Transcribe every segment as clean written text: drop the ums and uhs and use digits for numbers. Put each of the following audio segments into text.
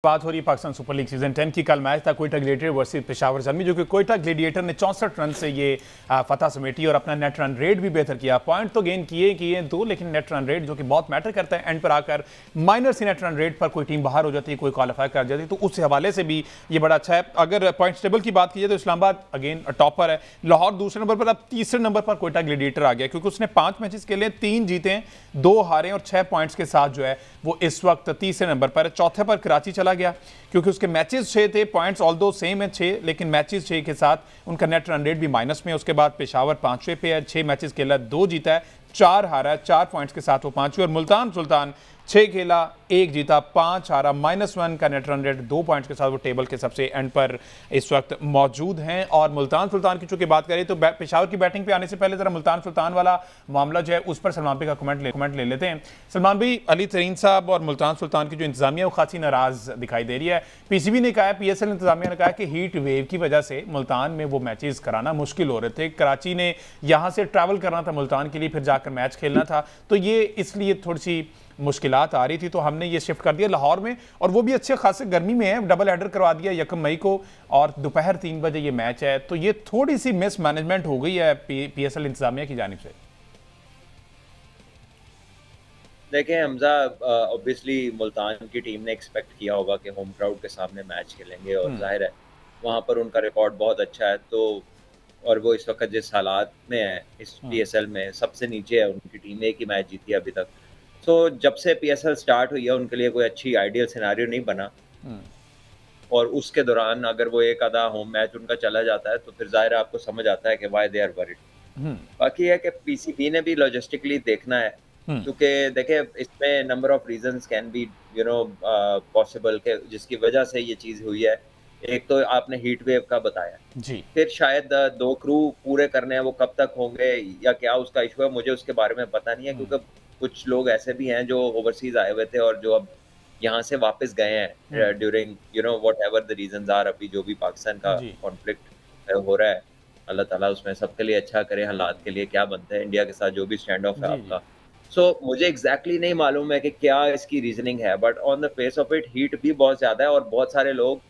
बात हो रही है पाकिस्तान सुपर लीग सीजन 10 की। कल मैच था कोयटा ग्लेडिएटर वर्सेस पेशावर ज़ल्मी, जो कि कोयटा ग्लेडिएटर ने 64 रन से ये फतह समेटी और अपना नेट रन रेट भी बेहतर किया। पॉइंट तो गेन किए दो, लेकिन नेट रन रेट जो कि बहुत मैटर करता है, एंड पर आकर माइनर सी नेट रन रेट पर कोई टीम बाहर हो जाती है, कोई क्वालिफाई कर जाती है, तो उस हवाले से भी ये बड़ा अच्छा है। अगर पॉइंट्स टेबल की बात की जाए तो इस्लामाबाद अगेन टॉपर है, लाहौर दूसरे नंबर पर, अब तीसरे नंबर पर कोयटा ग्लेडिएटर आ गया, क्योंकि उसने 5 मैचेस के लिए 3 जीते, 2 हारे और 6 पॉइंट्स के साथ जो है वो इस वक्त तीसरे नंबर पर है। चौथे पर कराची चला गया, क्योंकि उसके मैचेस 6 थे, पॉइंट्स ऑल दो सेम है 6, लेकिन मैचेस 6 के साथ उनका नेट रन रेट भी माइनस में है। उसके बाद पेशावर 5वें पे है, 6 मैचेस खेला, 2 जीता है, 4 हारा है, 4 पॉइंट्स के साथ वो 5वें। और मुल्तान सुल्तान 6 खेला, 1 जीता, 5 हारा, -1 का नेट रन रेट, 2 पॉइंट्स के साथ वो टेबल के सबसे एंड पर इस वक्त मौजूद हैं। और मुल्तान सुल्तान की चूंकि बात करें तो पेशावर की बैटिंग पे आने से पहले जरा मुल्तान सुल्तान वाला मामला जो है उस पर सलमान भाई का कमेंट ले लेते हैं। सलमान भाई, अली तरीन साहब और मुल्तान सुल्तान की जो इंतजामिया वो खासी नाराज दिखाई दे रही है। पीसीबी ने कहा है, PSL इंतजामिया ने कहा कि हीट वेव की वजह से मुल्तान में वो मैचेस कराना मुश्किल हो रहे थे। कराची ने यहाँ से ट्रैवल करना था मुल्तान के लिए, फिर जाकर मैच खेलना था, तो ये इसलिए थोड़ी सी मुश्किलात आ रही थी, तो हमने ये शिफ्ट कर दिया लाहौर में, और वो भी अच्छे खासे गर्मी में है, डबल हेडर करवा दिया 1 मई को, और दोपहर 3 बजे ये मैच है। तो ये थोड़ी सी मिस मैनेजमेंट हो गई है PSL इंतजामिया की जानिब से। देखें हमजा, ऑब्वियसली मुल्तान की टीम ने एक्सपेक्ट किया होगा कि होम क्राउड के सामने मैच खेलेंगे, और जाहिर है वहाँ पर उनका रिकॉर्ड बहुत अच्छा है, तो और वो इस वक्त जिस हालात में है इस PSL में सबसे नीचे है, उनकी टीम एक ही मैच जीती है अभी तक। तो जब से PSL स्टार्ट हुई है उनके लिए कोई अच्छी आइडियल सिनेरियो नहीं बना, और उसके दौरान अगर वो एक आधा होम मैच उनका चला जाता है तो फिर जाहिर है आपको समझ आता है कि व्हाई दे आर वरीड। बाकी है कि PCB ने भी लॉजिस्टिकली देखना है, क्योंकि देखे इसमें number of reasons can be possible के जिसकी वजह से ये चीज़ हुई है। एक तो आपने हीट वेव का बताया जी, फिर शायद 2 क्रू पूरे करने हैं, वो कब तक होंगे या क्या उसका इशू है, मुझे उसके बारे में पता नहीं है, क्योंकि कुछ लोग ऐसे भी हैं जो ओवरसीज आए हुए थे और जो अब यहाँ से वापस गए हैं during whatever the reasons are. अभी जो भी पाकिस्तान का कॉन्फ्लिक्ट हो रहा है, अल्लाह ताला उसमें सबके लिए अच्छा करे, हालात के लिए क्या बनता है, इंडिया के साथ जो भी स्टैंड ऑफ है आपका। सो मुझे एग्जैक्टली नहीं मालूम है कि क्या इसकी रीजनिंग है, but on the face of it heat भी बहुत ज्यादा है, और बहुत सारे लोग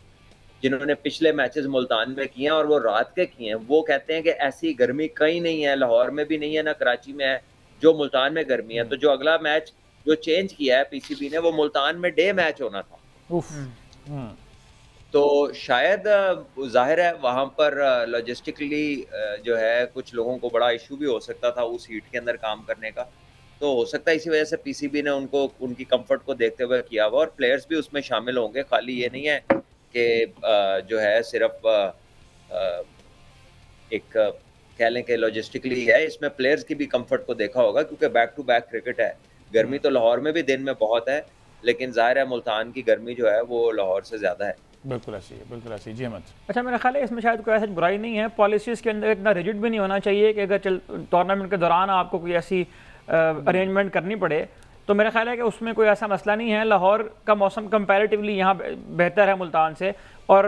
जिन्होंने पिछले मैचेस मुल्तान में किए हैं और वो रात के किए हैं, वो कहते हैं कि ऐसी गर्मी कहीं नहीं है, लाहौर में भी नहीं है, ना कराची में है, जो मुल्तान में गर्मी है। तो जो अगला मैच जो चेंज किया है PCB ने, वो मुल्तान में डे मैच होना था। तो शायद जाहिर है वहाँ पर लॉजिस्टिकली जो है कुछ लोगों को बड़ा इशू भी हो सकता था उस हीट के अंदर काम करने का, तो हो सकता है इसी वजह से PCB ने उनको उनकी कंफर्ट को देखते हुए किया हुआ, और प्लेयर्स भी उसमें शामिल होंगे। खाली ये नहीं है कि जो है सिर्फ एक कह लें कि लॉजिस्टिकली है, इसमें प्लेयर्स की भी कंफर्ट को देखा होगा, क्योंकि बैक टू बैक क्रिकेट है। गर्मी तो लाहौर में भी दिन में बहुत है, लेकिन जाहिर है मुल्तान की गर्मी जो है वो लाहौर से ज़्यादा है। बिल्कुल ऐसी है, बिल्कुल ऐसी। जी अहमद। अच्छा, मेरा ख्याल है इसमें शायद कोई ऐसी बुराई नहीं है, पॉलिसीज़ के अंदर इतना रिजिड भी नहीं होना चाहिए कि अगर टूर्नामेंट के दौरान आपको कोई ऐसी अरेंजमेंट करनी पड़े, तो मेरा ख्याल है कि उसमें कोई ऐसा मसला नहीं है। लाहौर का मौसम कंपैरेटिवली यहाँ बेहतर है मुल्तान से, और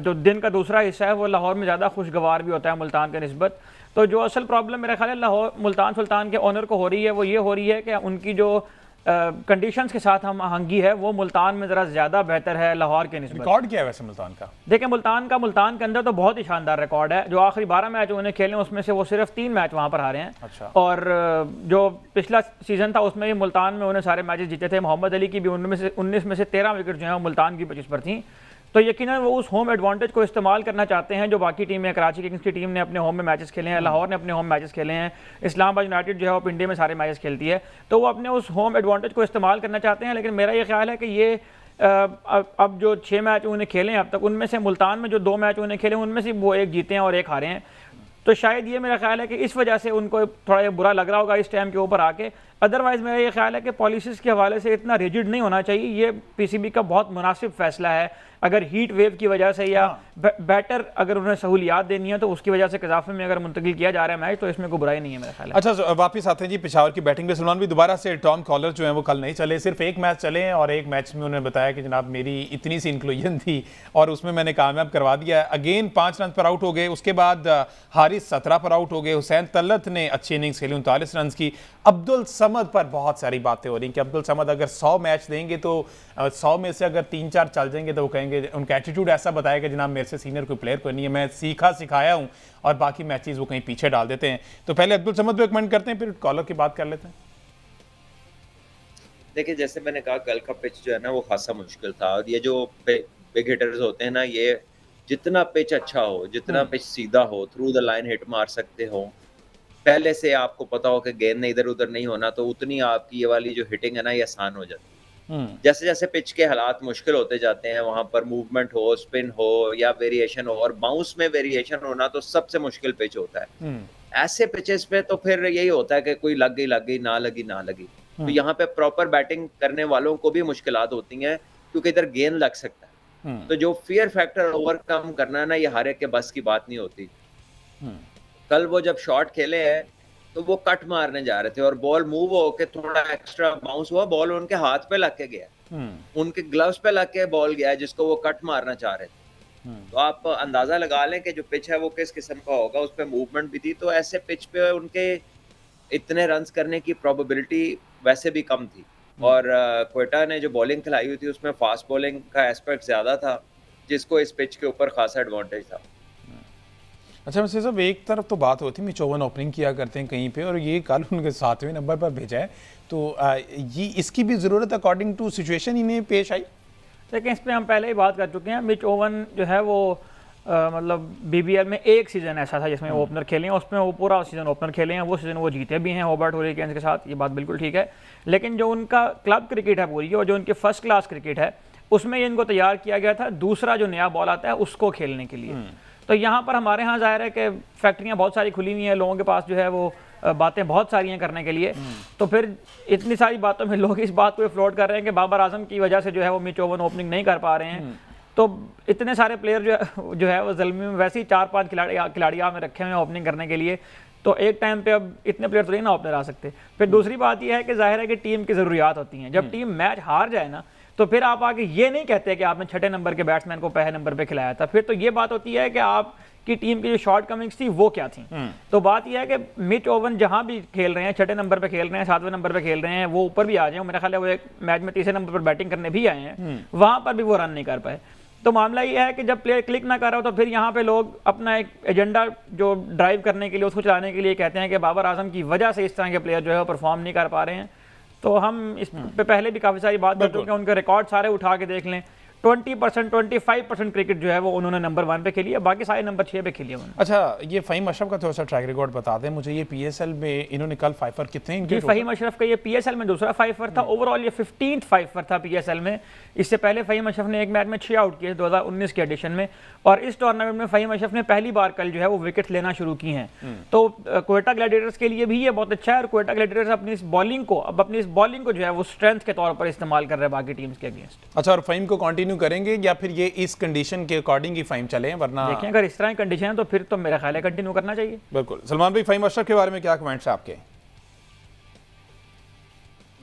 जो दिन का दूसरा हिस्सा है वो लाहौर में ज़्यादा खुशगवार भी होता है मुल्तान के निस्बत। तो जो असल प्रॉब्लम मेरा ख्याल है लाहौर मुल्तान सुल्तान के ओनर को हो रही है, वो ये हो रही है कि उनकी जो कंडीशंस के साथ हम आहंगी है वो मुल्तान में ज़रा ज़्यादा बेहतर है लाहौर के निस्बत। रिकॉर्ड क्या है वैसे मुल्तान का? देखिए मुल्तान के अंदर तो बहुत ही शानदार रिकॉर्ड है। जो आखिरी 12 मैच उन्हें खेले उसमें से वो सिर्फ 3 मैच वहाँ पर हारे हैं। अच्छा। और जो पिछला सीजन था उसमें भी मुल्तान में उन्हें सारे मैचेस जीते थे। मोहम्मद अली की भी 19 में से 13 विकेट जो हैं मुल्तान की 25 पर थी। तो यकीनन वो उस होम एडवांटेज को इस्तेमाल करना चाहते हैं जो बाकी टीमें, कराची किंग्स की टीम ने अपने होम में मैचेस खेले हैं, लाहौर ने अपने होम मैचेस खेले हैं, इस्लामाबाद यूनाइटेड जो है वो पिंडे में सारे मैचेस खेलती है, तो वो अपने उस होम एडवांटेज को इस्तेमाल करना चाहते हैं। लेकिन मेरा ये ख्याल है कि ये अब जो 6 मैच उन्हें खेले हैं अब तक, उनमें से मुल्तान में जो 2 मैच उन्हें खेले उनमें से वो 1 जीते हैं और 1 हारे हैं। तो शायद ये मेरा ख्याल है कि इस वजह से उनको थोड़ा ये बुरा लग रहा होगा इस टाइम के ऊपर आके। अदरवाइज़ मेरा ये ख्याल है कि पॉलिसीज़ के हवाले से इतना रिजिड नहीं होना चाहिए। ये PCB का बहुत मुनासिब फैसला है। अगर हीट वेव की वजह से या बेटर अगर उन्हें सहूलियात देनी है तो उसकी वजह से कजाफे में अगर मुंतकिल किया जा रहा है मैच, तो इसमें कोई बुराई नहीं है मेरा ख्याल है। अच्छा, वापस आते हैं जी पेशावर की बैटिंग पे। सलमान भी दोबारा से टॉम कॉलर जो है वो कल नहीं चले, सिर्फ 1 मैच चले हैं, और 1 मैच में उन्होंने बताया कि जनाब मेरी इतनी सी इंक्लूजन थी और उसमें मैंने कामयाब करवा दिया। अगेन 5 रन पर आउट हो गए, उसके बाद हारिस 17 पर आउट हो गए, हुसैन तलत ने अच्छी इनिंग्स खेली 39 रन की, अब्दुल समद समद पर बहुत सारी बातें हो रही हैं कि अब्दुल समद अगर 100 मैच देंगे तो 100 में से अगर 3-4 चल जाएंगे तो वो कहेंगे, उनका एटीट्यूड ऐसा बताएगा जनाब मेरे से सीनियर कोई प्लेयर कोई नहीं है, मैं सीखा सिखाया हूँ, और बाकी मैचेस वो कहीं पीछे डाल देते हैं। तो पहले अब्दुल समद पे कमेंट करते हैं, फिर कॉलर की बात कर लेते हैं। देखिए, जैसे मैंने कहा, कल का पिच जो है ना वो खासा मुश्किल था, और ये जो बिग हिटर्स होते हैं ना, ये जितना पिच अच्छा हो, जितना पिच सीधा हो, थ्रू द लाइन हिट मार सकते हो, पहले से आपको पता हो कि गेंद ने इधर उधर नहीं होना, तो उतनी आपकी ये वाली जो हिटिंग है ना ये आसान हो जाती है। जैसे जैसे पिच के हालात मुश्किल होते जाते हैं, वहां पर मूवमेंट हो, स्पिन हो या वेरिएशन हो, और बाउंस में वेरिएशन होना तो सबसे मुश्किल पिच होता है। ऐसे पिचेस पे तो फिर यही होता है कि कोई लग गई, ना लगी ना लगी। तो यहाँ पे प्रॉपर बैटिंग करने वालों को भी मुश्किलात होती हैं, क्योंकि इधर गेंद लग सकता है। तो जो फियर फैक्टर ओवरकम करना है ना, ये हर एक के बस की बात नहीं होती। कल वो जब शॉट खेले हैं तो वो कट मारने जा रहे थे, और बॉल मूव होके थोड़ा एक्स्ट्रा बाउंस हुआ, बॉल उनके हाथ पे लग के गया, उनके ग्लव्स पे लग के बॉल गया जिसको वो कट मारना चाह रहे थे। तो आप अंदाजा लगा लें कि जो पिच है वो किस किस्म का होगा, उस पे मूवमेंट भी थी। तो ऐसे पिच पे उनके इतने रन्स करने की प्रोबेबिलिटी वैसे भी कम थी, और क्वेटा ने जो बॉलिंग खिलाई हुई थी उसमें फास्ट बॉलिंग का एस्पेक्ट ज्यादा था, जिसको इस पिच के ऊपर खासा एडवांटेज था। अच्छा वैसे साहब, एक तरफ तो बात होती है मिच ओवन ओपनिंग किया करते हैं कहीं पे, और ये कल उनके 7वें नंबर पर भेजा है, तो ये इसकी भी ज़रूरत अकॉर्डिंग टू सिचुएशन इन्हें पेश आई। लेकिन इस पर हम पहले ही बात कर चुके हैं। मिच ओवन जो है वो मतलब BBL में एक सीज़न ऐसा था जिसमें वो ओपनर खेले हैं, उसमें वो पूरा सीज़न ओपनर खेले हैं, वो सीज़न वो जीते भी हैं हॉबर्ट हुरिकेन्स के साथ, ये बात बिल्कुल ठीक है। लेकिन जो उनका क्लब क्रिकेट है पूरी, और जो उनकी फर्स्ट क्लास क्रिकेट है, उसमें ये इनको तैयार किया गया था दूसरा जो नया बॉल आता है उसको खेलने के लिए। तो यहाँ पर हमारे यहाँ जाहिर है कि फैक्ट्रियाँ बहुत सारी खुली हुई हैं, लोगों के पास जो है वो बातें बहुत सारी हैं करने के लिए। तो फिर इतनी सारी बातों में लोग इस बात को फ्लोट कर रहे हैं कि बाबर आजम की वजह से जो है वो मिच ओवन ओपनिंग नहीं कर पा रहे हैं। तो इतने सारे प्लेयर जो है वो ज़ल्मी में वैसे ही 4-5 खिलाड़ी में रखे हुए हैं ओपनिंग करने के लिए, तो एक टाइम पे अब इतने प्लेयर तो नहीं ना ओपनर आ सकते। फिर दूसरी बात यह है कि जाहिर है कि टीम की ज़रूरियात होती हैं। जब टीम मैच हार जाए ना, तो फिर आप आगे ये नहीं कहते कि आपने 6 नंबर के बैट्समैन को पहले नंबर पे खिलाया था। फिर तो ये बात होती है कि आपकी टीम की जो शॉर्ट कमिंग्स थी वो क्या थी। तो बात यह है कि मिच ओवन जहां भी खेल रहे हैं, 6 नंबर पे खेल रहे हैं, 7वें नंबर पे खेल रहे हैं, वो ऊपर भी आ जाए, मेरा ख्याल है वो एक मैच में 3 नंबर पर बैटिंग करने भी आए हैं, वहां पर भी वो रन नहीं कर पाए। तो मामला ये है कि जब प्लेयर क्लिक ना कर रहा हो, तो फिर यहाँ पे लोग अपना एक एजेंडा जो ड्राइव करने के लिए, उसको चलाने के लिए कहते हैं कि बाबर आजम की वजह से इस तरह के प्लेयर जो है वो परफॉर्म नहीं कर पा रहे हैं। तो हम इस पे पहले भी काफ़ी सारी बात कर चुके हैं, उनके रिकॉर्ड सारे उठा के देख लें, 20% 25% क्रिकेट जो है वो उन्होंने नंबर 1 पे खेली है, बाकी सारे नंबर 6 पे खेली है उन्होंने। अच्छा, ये फ़हीम अशरफ का थोड़ा सा ट्रैक रिकॉर्ड बता दें मुझे। ये PSL में इन्होंने कल 5 कितने इनके? फ़हीम अशरफ का ये PSL में दूसरा 5 था, ओवरऑल ये 15th 5 था PSL में। इससे पहले फ़हीम अशरफ ने एक मैच में 6 आउट किए 2019 के एडिशन में, और इस टूर्नामेंट में फ़हीम अशरफ ने पहली बार कल जो है वो विकेट लेना शुरू की हैं। तो क्वेटा ग्लैडिएटर्स के लिए भी ये बहुत अच्छा है, और क्वेटा ग्लैडिएटर्स अपनी इस बॉलिंग को जो है वो स्ट्रेंथ के तौर पर इस्तेमाल कर रहे हैं बाकी टीम्स के अगेंस्ट। अच्छा, और फ़हीम को कंटिन्यू करेंगे या फिर ये इस कंडीशन के अकॉर्डिंग ही फ़हीम चले, वरना देखें अगर इस तरह की कंडीशन है तो फिर तो मेरा ख्याल है कंटिन्यू करना चाहिए। बिल्कुल। सलमान भाई, फ़हीम अशरफ के बारे में क्या कमेंट्स है आपके?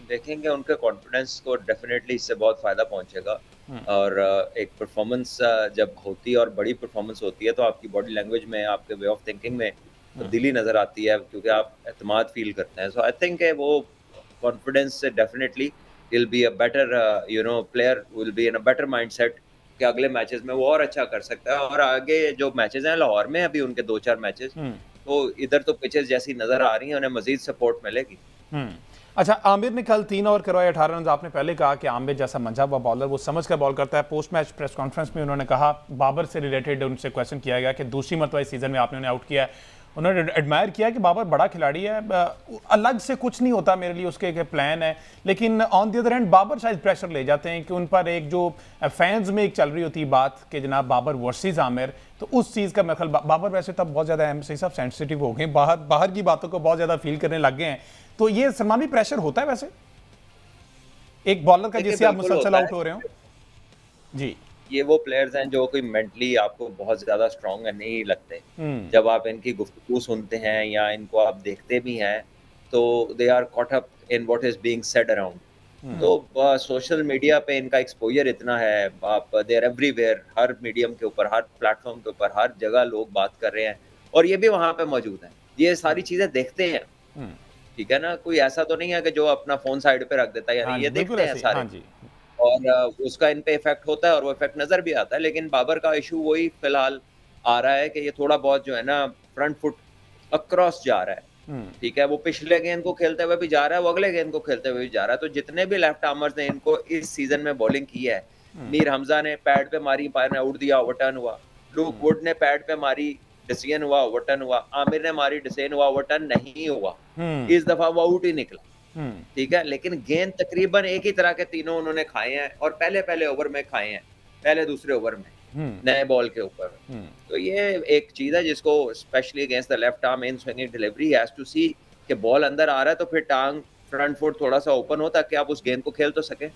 देखेंगे, उनके कॉन्फिडेंस को डेफिनेटली इससे बहुत फायदा पहुंचेगा, और एक परफॉर्मेंस जब होती है और बड़ी परफॉर्मेंस होती है, तो आपकी बॉडी लैंग्वेज में, आपके वे ऑफ थिंकिंग में तब्दीली नजर आती है, क्योंकि आप एतमाद फील करते हैं। सो आई थिंक वो कॉन्फिडेंस से definitely will be a better player, will be in a better mindset कि अगले मैचेस में वो और अच्छा कर सकता है। और आगे जो मैचेस हैं लाहौर में, अभी उनके 2-4 मैचेस, तो इधर तो पिचेस जैसी नजर आ रही हैं, उन्हें मजीद सपोर्ट मिलेगी। अच्छा, आमिर ने कल 3 ओवर करवाए 18 रन। आपने पहले कहा कि आमिर जैसा मंझा हुआ बॉलर वो समझ कर बॉल करता है। पोस्ट मैच प्रेस कॉन्फ्रेंस में उन्होंने कहा, बाबर से रिलेटेड उनसे क्वेश्चन किया गया कि दूसरी मरतबा इस सीजन में आपने उन्हें आउट किया है। उन्होंने एडमायर किया कि बाबर बड़ा खिलाड़ी है, अलग से कुछ नहीं होता मेरे लिए, उसके एक प्लान है। लेकिन on the other hand Babar शायद प्रेशर ले जाते हैं कि उन पर एक जो फैंस में एक चल रही होती है बात कि जनाब बाबर वर्सेस आमिर, तो उस चीज़ का मेरे ख्याल बाबर वैसे तब बहुत ज़्यादा सही साहब सेंसिटिव हो गए, बाहर की बातों को बहुत ज़्यादा फील करने लग गए हैं। तो ये सलमान भी प्रेशर होता है वैसे एक बॉलर का, जिससे आप मुसलसल आउट हो रहे हो? जी, ये वो प्लेयर्स हैं जो कोई मेंटली आपको बहुत ज्यादा स्ट्रांग नहीं लगते। जब आप इनकी गुफ्तगू सुनते हैं या इनको आप देखते भी हैं, तो they are caught up in what is being said around. तो सोशल मीडिया पे इनका एक्सपोजर इतना है, आप दे आर एवरीवेयर, हर मीडियम के ऊपर, हर प्लेटफॉर्म के ऊपर, हर जगह लोग बात कर रहे हैं, और ये भी वहां पे मौजूद हैं, ये सारी चीजें देखते हैं। ठीक है ना, कोई ऐसा तो नहीं है कि जो अपना फोन साइड पे रख देता है, हाँ यानी जी, ये बिल्कुल देखते हैं ऐसे ही। सारे। हाँ जी। और उसका इन पे इफेक्ट होता है और वो इफेक्ट नजर भी आता है, लेकिन बाबर का इशू वही फिलहाल आ रहा है कि ये थोड़ा बहुत जो है ना फ्रंट फुट अक्रॉस जा रहा है। हम्म। ठीक है, वो पिछले गेंद को खेलते हुए भी जा रहा है, वो अगले गेंद को खेलते हुए भी जा रहा है। तो जितने भी लेफ्ट आर्मर्स ने इनको इस सीजन में बॉलिंग की है, मीर हमजा ने पैड पे मारी, पायर ने आउट दिया, ओवरटर्न हुआ। लुक वुड ने पैड पे मारी, डिसीजन हुआ, ओवरटर्न हुआ। आमिर ने मारी, डिसीजन हुआ, ओवरटर्न नहीं हुआ। हम्म। इस दफा वो आउट ही निकला। हम्म। ठीक है, लेकिन गेंद तकरीबन एक ही तरह के तीनों उन्होंने खाए हैं और पहले पहले ओवर में खाए हैं, पहले दूसरे ओवर में, हम्म। नए बॉल के ऊपर। हम्म। तो ये एक चीज है जिसको specially against the left arm in swinging delivery has to see कि बॉल अंदर आ रहा है तो फिर टांग फ्रंट फुट थोड़ा सा ओपन हो ताकि आप उस गेंद को खेल तो सके।